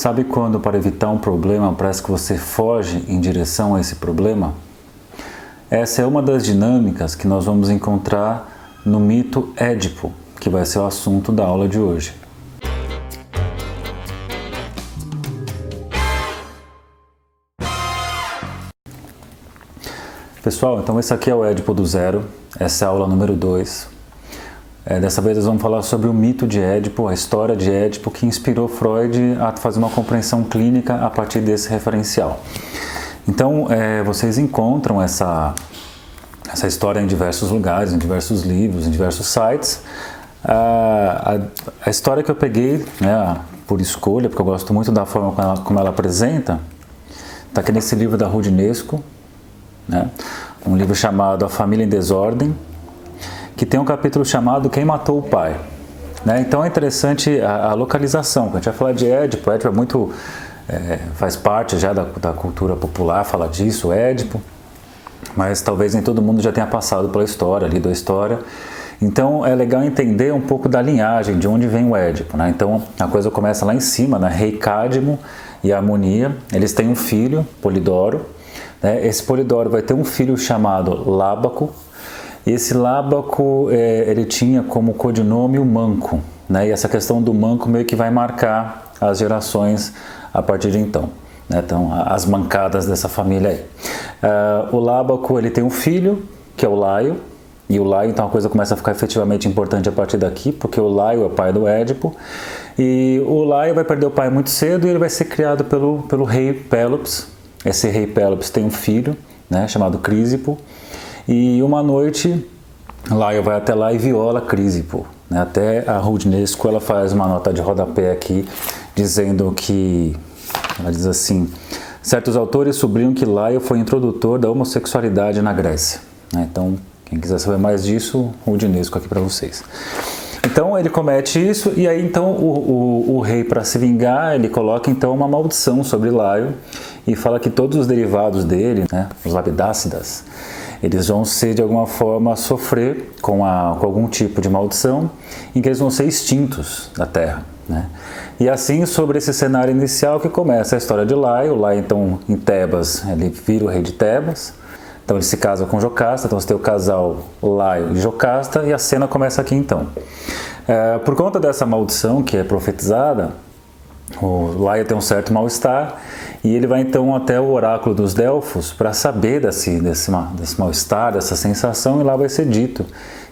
Sabe quando, para evitar um problema, parece que você foge em direção a esse problema? Essa é uma das dinâmicas que nós vamos encontrar no mito Édipo, que vai ser o assunto da aula de hoje. Pessoal, então esse aqui é o Édipo do Zero, essa é a aula número 2. Dessa vez nós vamos falar sobre o mito de Édipo, a história de Édipo que inspirou Freud a fazer uma compreensão clínica a partir desse referencial. Então, vocês encontram essa história em diversos lugares, em diversos livros, em diversos sites. A história que eu peguei, né, por escolha, porque eu gosto muito da forma como ela apresenta, está aqui nesse livro da Roudinesco, né, um livro chamado A Família em Desordem, que tem um capítulo chamado Quem Matou o Pai. Né? Então é interessante a localização. Quando a gente vai falar de Édipo, Édipo é muito, faz parte já da cultura popular falar disso, Édipo, mas talvez nem todo mundo já tenha passado pela história, lido a história. Então é legal entender um pouco da linhagem, de onde vem o Édipo. Né? Então a coisa começa lá em cima, né? Rei Cádimo e Harmonia, eles têm um filho, Polidoro. Né? Esse Polidoro vai ter um filho chamado Lábaco. E esse Lábaco, ele tinha como codinome o Manco, né? E essa questão do Manco meio que vai marcar as gerações a partir de então, né? Então, as mancadas dessa família aí. O Lábaco, ele tem um filho, que é o Laio, e o Laio, então a coisa começa a ficar efetivamente importante a partir daqui, porque o Laio é o pai do Édipo, e o Laio vai perder o pai muito cedo e ele vai ser criado pelo rei Pélops. Esse rei Pélops tem um filho, né, chamado Crísipo. E uma noite, Laio vai até lá e viola Crísipo. Né? Até a Roudinesco, ela faz uma nota de rodapé aqui, dizendo que, ela diz assim, certos autores sublinham que Laio foi introdutor da homossexualidade na Grécia. Né? Então, quem quiser saber mais disso, Roudinesco aqui para vocês. Então, ele comete isso, e aí então o rei, para se vingar, ele coloca então uma maldição sobre Laio, e fala que todos os derivados dele, né, os labidácidas, eles vão ser de alguma forma sofrer com algum tipo de maldição em que eles vão ser extintos da Terra. Né? E assim, sobre esse cenário inicial que começa a história de Laio. Laio, então, em Tebas, ele vira o rei de Tebas. Então ele se casa com Jocasta, então você tem o casal Laio e Jocasta, e a cena começa aqui então. Por conta dessa maldição que é profetizada, o Laio tem um certo mal-estar e ele vai então até o oráculo dos Delfos para saber desse mal-estar, dessa sensação, e lá vai ser dito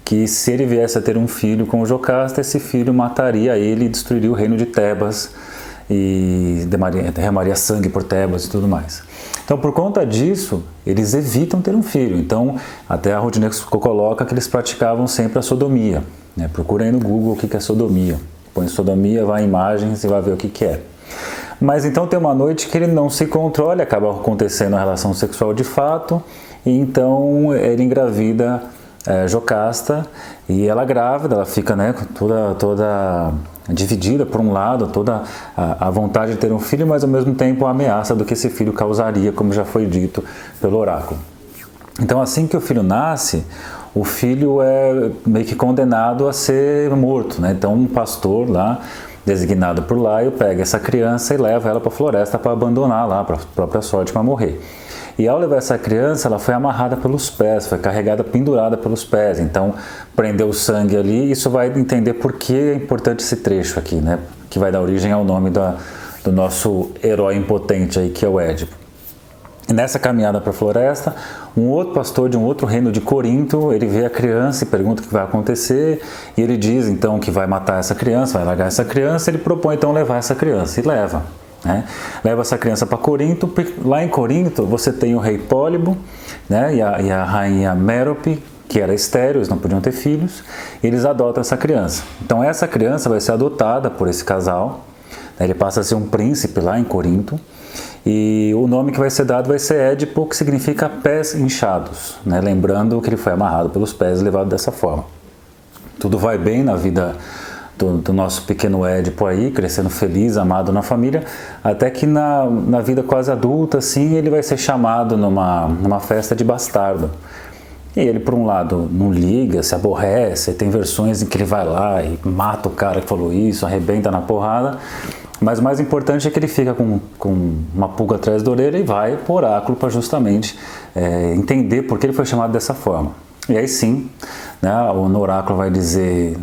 que se ele viesse a ter um filho com o Jocasta, esse filho mataria ele e destruiria o reino de Tebas e derramaria sangue por Tebas e tudo mais. Então, por conta disso, eles evitam ter um filho. Então, até a Roudinesco coloca que eles praticavam sempre a sodomia. Né? Procura aí no Google o que é sodomia. Põe sodomia, vai em imagens e vai ver o que é. Mas então tem uma noite que ele não se controla, acaba acontecendo a relação sexual de fato, e então ele engravida Jocasta, e ela grávida, ela fica, né, toda dividida por um lado, toda a vontade de ter um filho, mas ao mesmo tempo a ameaça do que esse filho causaria, como já foi dito pelo oráculo. Então assim que o filho nasce, o filho é meio que condenado a ser morto, né? Então um pastor lá, designado por Laio, pega essa criança e leva ela para a floresta para abandonar lá, para a própria sorte, para morrer. E ao levar essa criança, ela foi amarrada pelos pés, foi carregada, pendurada pelos pés. Então prendeu o sangue ali, e isso vai entender por que é importante esse trecho aqui, né? Que vai dar origem ao nome do nosso herói impotente aí, que é o Édipo. E nessa caminhada para a floresta, um outro pastor de um outro reino de Corinto, ele vê a criança e pergunta o que vai acontecer, e ele diz então que vai matar essa criança, vai largar essa criança. Ele propõe então levar essa criança, e leva. Né? Leva essa criança para Corinto. Lá em Corinto você tem o rei Pólibo, né? e a rainha Mérope, que era estéril, eles não podiam ter filhos, e eles adotam essa criança. Então essa criança vai ser adotada por esse casal, né? Ele passa a ser um príncipe lá em Corinto. E o nome que vai ser dado vai ser Édipo, que significa pés inchados, né? Lembrando que ele foi amarrado pelos pés e levado dessa forma. Tudo vai bem na vida do nosso pequeno Édipo aí, crescendo feliz, amado na família, até que na vida quase adulta, assim, ele vai ser chamado numa festa de bastardo. E ele, por um lado, não liga, se aborrece, tem versões em que ele vai lá e mata o cara que falou isso, arrebenta na porrada. Mas o mais importante é que ele fica com uma pulga atrás da orelha e vai para o oráculo para justamente entender por que ele foi chamado dessa forma. E aí sim, né, no oráculo vai dizer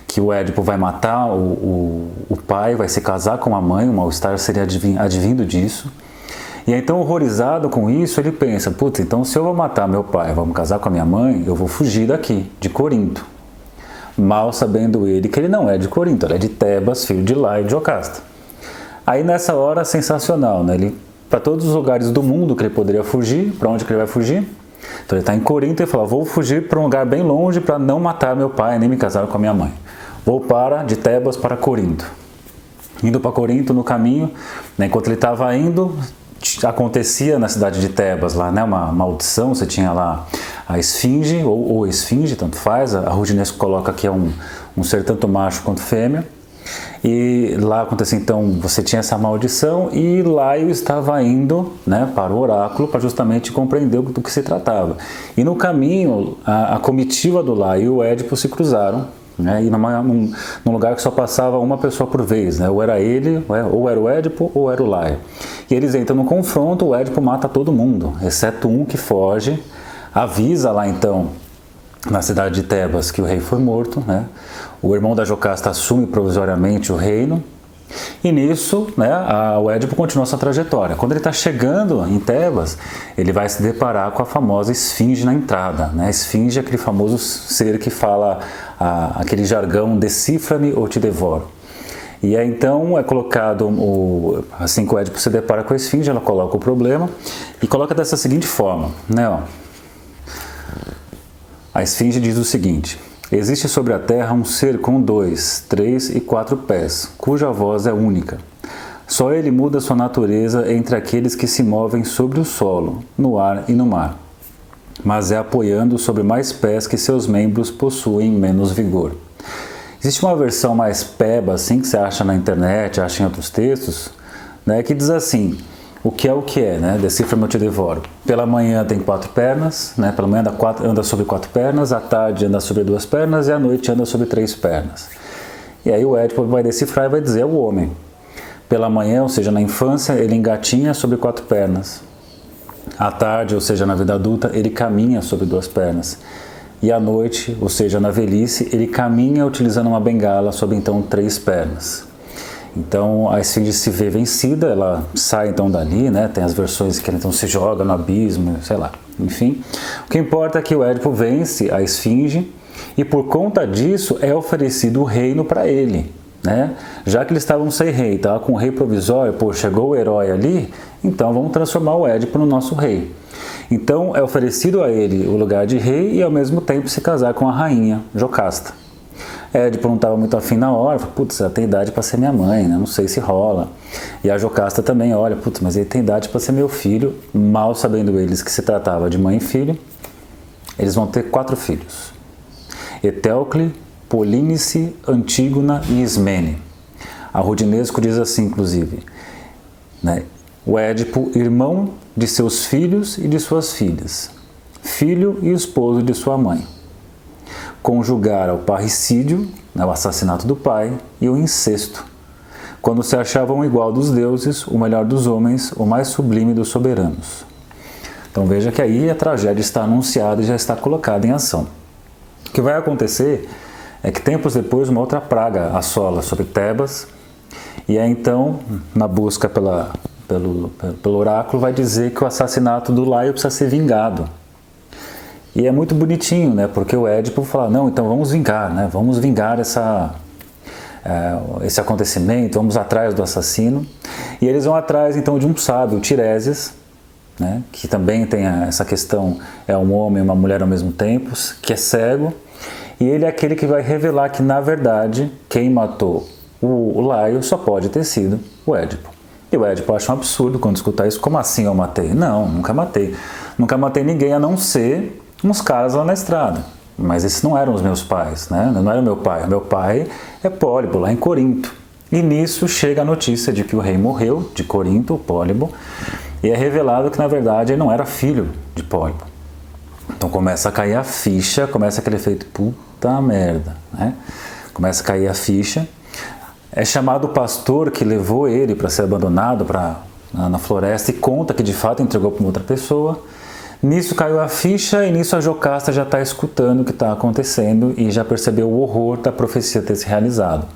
que o Édipo vai matar o pai, vai se casar com a mãe, o mal-estar seria advindo disso. E então, horrorizado com isso, ele pensa, putz, então se eu vou matar meu pai, vou me casar com a minha mãe, eu vou fugir daqui, de Corinto. Mal sabendo ele que ele não é de Corinto, ele é de Tebas, filho de Laio e de Jocasta. Aí nessa hora, sensacional, né? Ele, para todos os lugares do mundo que ele poderia fugir, para onde que ele vai fugir? Então ele está em Corinto e fala, vou fugir para um lugar bem longe para não matar meu pai, nem me casar com a minha mãe. Vou de Tebas para Corinto. Indo para Corinto, no caminho, né, enquanto ele estava indo, acontecia na cidade de Tebas lá, né, uma maldição, você tinha lá a esfinge, ou esfinge, tanto faz, a Rudinesco coloca que é um ser tanto macho quanto fêmea, e lá acontecia então, você tinha essa maldição, e Laio estava indo, né, para o oráculo para justamente compreender do que se tratava. E no caminho, a comitiva do Laio e o Édipo se cruzaram, né, e num lugar que só passava uma pessoa por vez, né, ou era ele, ou era o Édipo, ou era o Laio. E eles entram no confronto, o Édipo mata todo mundo, exceto um que foge, avisa lá então, na cidade de Tebas, que o rei foi morto, né? O irmão da Jocasta assume provisoriamente o reino, e nisso, né, o Édipo continua sua trajetória. Quando ele está chegando em Tebas, ele vai se deparar com a famosa esfinge na entrada, né? A esfinge é aquele famoso ser que fala aquele jargão, decifra-me ou te devoro. E aí então é colocado, assim que o Édipo se depara com a esfinge, ela coloca o problema e coloca dessa seguinte forma, né, ó. A esfinge diz o seguinte: existe sobre a terra um ser com 2, 3 e 4 pés, cuja voz é única. Só ele muda sua natureza entre aqueles que se movem sobre o solo, no ar e no mar, mas é apoiando sobre mais pés que seus membros possuem menos vigor. Existe uma versão mais peba, assim, que você acha na internet, acha em outros textos, né, que diz assim: o que é, né? Decifra-me ou te devoro. Pela manhã tem 4 pernas, né? Pela manhã anda sobre 4 pernas, à tarde anda sobre 2 pernas e à noite anda sobre 3 pernas. E aí o Édipo vai decifrar e vai dizer: é o homem. Pela manhã, ou seja, na infância, ele engatinha sobre 4 pernas. À tarde, ou seja, na vida adulta, ele caminha sobre 2 pernas. E à noite, ou seja, na velhice, ele caminha utilizando uma bengala sobre então 3 pernas. Então a esfinge se vê vencida, ela sai então dali, né? Tem as versões que ele então se joga no abismo, sei lá, enfim. O que importa é que o Édipo vence a esfinge e por conta disso é oferecido o reino para ele, né? Já que eles estavam sem rei, estava com um rei provisório, pô, chegou o herói ali, então vamos transformar o Édipo no nosso rei. Então é oferecido a ele o lugar de rei e ao mesmo tempo se casar com a rainha Jocasta. Édipo não estava muito afim na hora, falou, putz, ela tem idade para ser minha mãe, né? Não sei se rola. E a Jocasta também, olha, putz, mas ele tem idade para ser meu filho, mal sabendo eles que se tratava de mãe e filho, eles vão ter 4 filhos. Etéocle, Polínice, Antígona e Ismene. A Rudinesco diz assim, inclusive, né? O Édipo, irmão de seus filhos e de suas filhas, filho e esposo de sua mãe. Conjugara o parricídio, né, o assassinato do pai, e o incesto, quando se achavam igual dos deuses, o melhor dos homens, o mais sublime dos soberanos. Então veja que aí a tragédia está anunciada e já está colocada em ação. O que vai acontecer é que tempos depois uma outra praga assola sobre Tebas, e aí então, na busca pelo oráculo, vai dizer que o assassinato do Laio precisa ser vingado. E é muito bonitinho, né? Porque o Édipo fala, não, então vamos vingar, né? Vamos vingar esse acontecimento, vamos atrás do assassino. E eles vão atrás, então, de um sábio, Tiresias, né? Que também tem essa questão, é um homem e uma mulher ao mesmo tempo, que é cego. E ele é aquele que vai revelar que, na verdade, quem matou o Laio só pode ter sido o Édipo. E o Édipo acha um absurdo quando escutar isso. Como assim eu matei? Não, nunca matei. Nunca matei ninguém a não ser uns caras lá na estrada, mas esses não eram os meus pais, né? Não era meu pai é Pólibo, lá em Corinto. E nisso chega a notícia de que o rei morreu, de Corinto, Pólibo, e é revelado que na verdade ele não era filho de Pólibo. Então começa a cair a ficha, começa aquele efeito, puta merda, né? Começa a cair a ficha, É chamado o pastor que levou ele para ser abandonado na floresta e conta que de fato entregou para outra pessoa. Nisso caiu a ficha e nisso a Jocasta já está escutando o que está acontecendo e já percebeu o horror da profecia ter se realizado.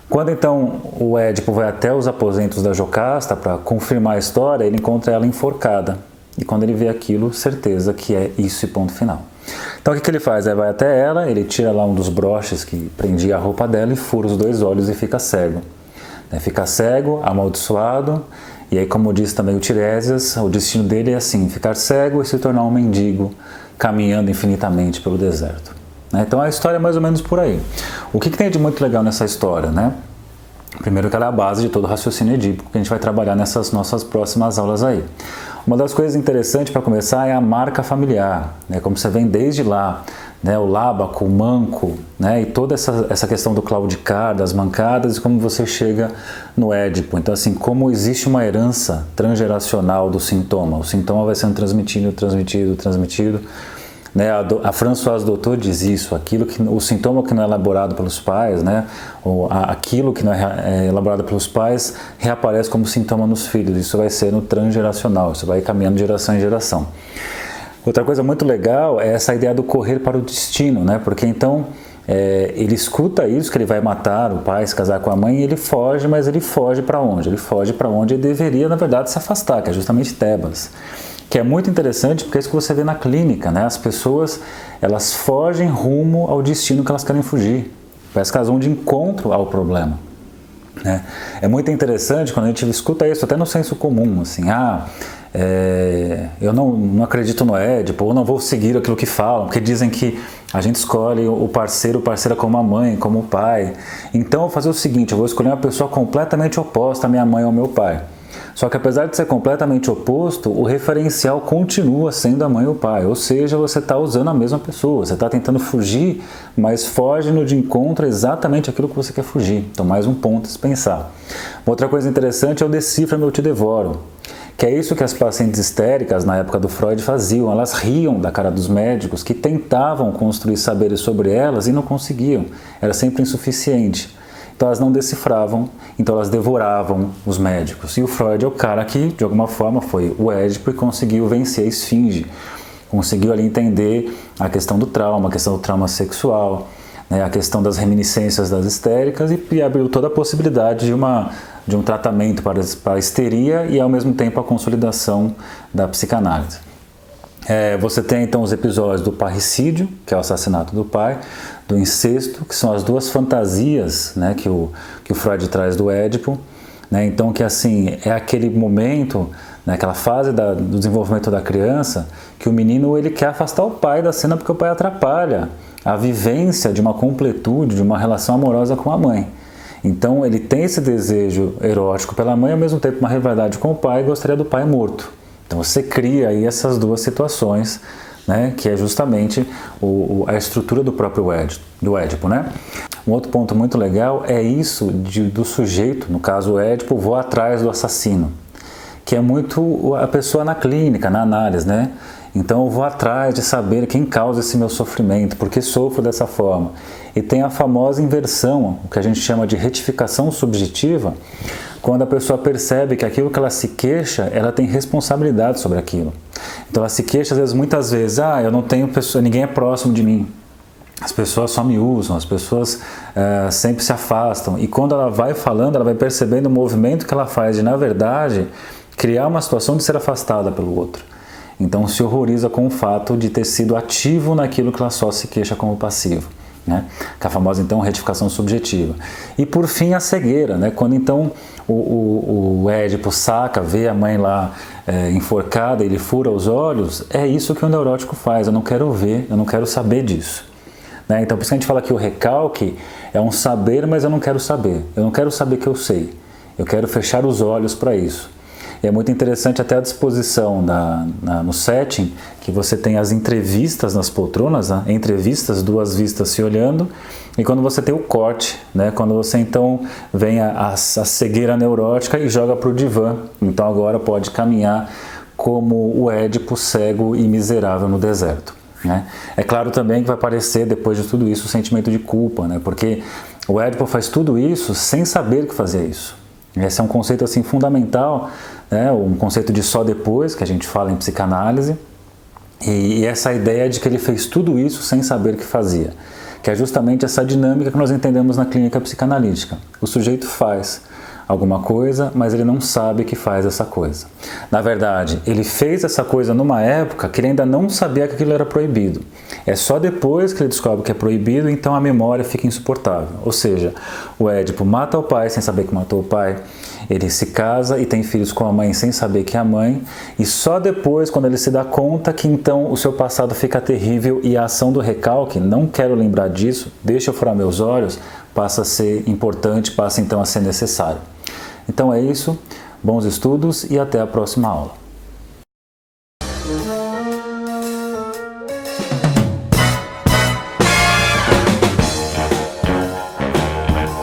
Quando então o Édipo vai até os aposentos da Jocasta para confirmar a história, ele encontra ela enforcada. E quando ele vê aquilo, certeza que é isso e ponto final. Então o que ele faz? Ele vai até ela, ele tira lá um dos broches que prendia a roupa dela e fura os 2 olhos e fica cego. Fica cego, amaldiçoado, e aí, como diz também o Tiresias, o destino dele é assim, ficar cego e se tornar um mendigo, caminhando infinitamente pelo deserto. Então a história é mais ou menos por aí. O que tem de muito legal nessa história? Primeiro que ela é a base de todo o raciocínio edípico que a gente vai trabalhar nessas nossas próximas aulas aí. Uma das coisas interessantes para começar é a marca familiar, como você vem desde lá, o lábaco, o manco, e toda essa questão do claudicar, das mancadas e como você chega no Édipo. Então, assim, como existe uma herança transgeracional do sintoma, o sintoma vai sendo transmitido. A Françoise Doutor diz isso, o sintoma que não é elaborado pelos pais, ou aquilo que não é elaborado pelos pais, reaparece como sintoma nos filhos. Isso vai ser no transgeracional, isso vai caminhando de geração em geração. Outra coisa muito legal é essa ideia do correr para o destino, porque então ele escuta isso, que ele vai matar o pai, se casar com a mãe, e ele foge, mas ele foge para onde? Ele foge para onde ele deveria, na verdade, se afastar, que é justamente Tebas. Que é muito interessante porque é isso que você vê na clínica, As pessoas, elas fogem rumo ao destino que elas querem fugir. Parece que elas vão de encontro ao problema. É muito interessante quando a gente escuta isso, até no senso comum, assim, eu não acredito no Édipo, ou não vou seguir aquilo que falam, porque dizem que a gente escolhe o parceiro ou parceira como a mãe, como o pai. Então eu vou fazer o seguinte, eu vou escolher uma pessoa completamente oposta à minha mãe ou ao meu pai. Só que apesar de ser completamente oposto, o referencial continua sendo a mãe ou o pai. Ou seja, você está usando a mesma pessoa. Você está tentando fugir, mas foge no de encontro exatamente aquilo que você quer fugir. Então, mais um ponto a se pensar. Outra coisa interessante é o decifra-me eu te devoro. Que é isso que as pacientes histéricas, na época do Freud, faziam. Elas riam da cara dos médicos que tentavam construir saberes sobre elas e não conseguiam. Era sempre insuficiente. Então elas não decifravam, então elas devoravam os médicos. E o Freud é o cara que, de alguma forma, foi o Édipo e conseguiu vencer a esfinge. Conseguiu ali entender a questão do trauma sexual, a questão das reminiscências das histéricas e abriu toda a possibilidade de um tratamento para a histeria e, ao mesmo tempo, a consolidação da psicanálise. Você tem então os episódios do parricídio, que é o assassinato do pai, do incesto, que são as 2 fantasias que o Freud traz do Édipo. Então, que assim, é aquele momento, aquela fase do desenvolvimento da criança, que o menino ele quer afastar o pai da cena porque o pai atrapalha a vivência de uma completude, de uma relação amorosa com a mãe. Então, ele tem esse desejo erótico pela mãe, ao mesmo tempo uma rivalidade com o pai e gostaria do pai morto. Então você cria aí essas 2 situações, que é justamente a estrutura do próprio Édipo. Um outro ponto muito legal é isso do sujeito, no caso o Édipo, voar atrás do assassino, que é muito a pessoa na clínica, na análise. Então eu vou atrás de saber quem causa esse meu sofrimento, por que sofro dessa forma. E tem a famosa inversão, o que a gente chama de retificação subjetiva, quando a pessoa percebe que aquilo que ela se queixa, ela tem responsabilidade sobre aquilo. Então ela se queixa, muitas vezes, eu não tenho pessoa, ninguém é próximo de mim. As pessoas só me usam, as pessoas sempre se afastam. E quando ela vai falando, ela vai percebendo o movimento que ela faz de, na verdade, criar uma situação de ser afastada pelo outro. Então se horroriza com o fato de ter sido ativo naquilo que ela só se queixa como passivo. Que é a famosa então retificação subjetiva. E por fim a cegueira, quando então o Édipo saca, vê a mãe lá enforcada, ele fura os olhos, é isso que o neurótico faz, eu não quero ver, eu não quero saber disso. Então por isso que a gente fala que o recalque é um saber, mas eu não quero saber que eu sei, eu quero fechar os olhos para isso. E é muito interessante até a disposição no setting, que você tem as entrevistas nas poltronas, entrevistas, 2 vistas se olhando, e quando você tem o corte, quando você então vem a cegueira neurótica e joga para o divã, então agora pode caminhar como o Édipo cego e miserável no deserto. É claro também que vai aparecer depois de tudo isso o sentimento de culpa, porque O Édipo faz tudo isso sem saber que fazia isso. Esse é um conceito assim fundamental, né? Um conceito de só depois, que a gente fala em psicanálise, e essa ideia de que ele fez tudo isso sem saber que fazia, que é justamente essa dinâmica que nós entendemos na clínica psicanalítica. O sujeito faz alguma coisa, mas ele não sabe que faz essa coisa. Na verdade, ele fez essa coisa numa época que ele ainda não sabia que aquilo era proibido. É só depois que ele descobre que é proibido, então a memória fica insuportável. Ou seja, o Édipo mata o pai sem saber que matou o pai, ele se casa e tem filhos com a mãe sem saber que é a mãe, e só depois, quando ele se dá conta, que então o seu passado fica terrível e a ação do recalque, não quero lembrar disso, deixa eu furar meus olhos, passa a ser importante, passa então a ser necessário. Então é isso, bons estudos e até a próxima aula.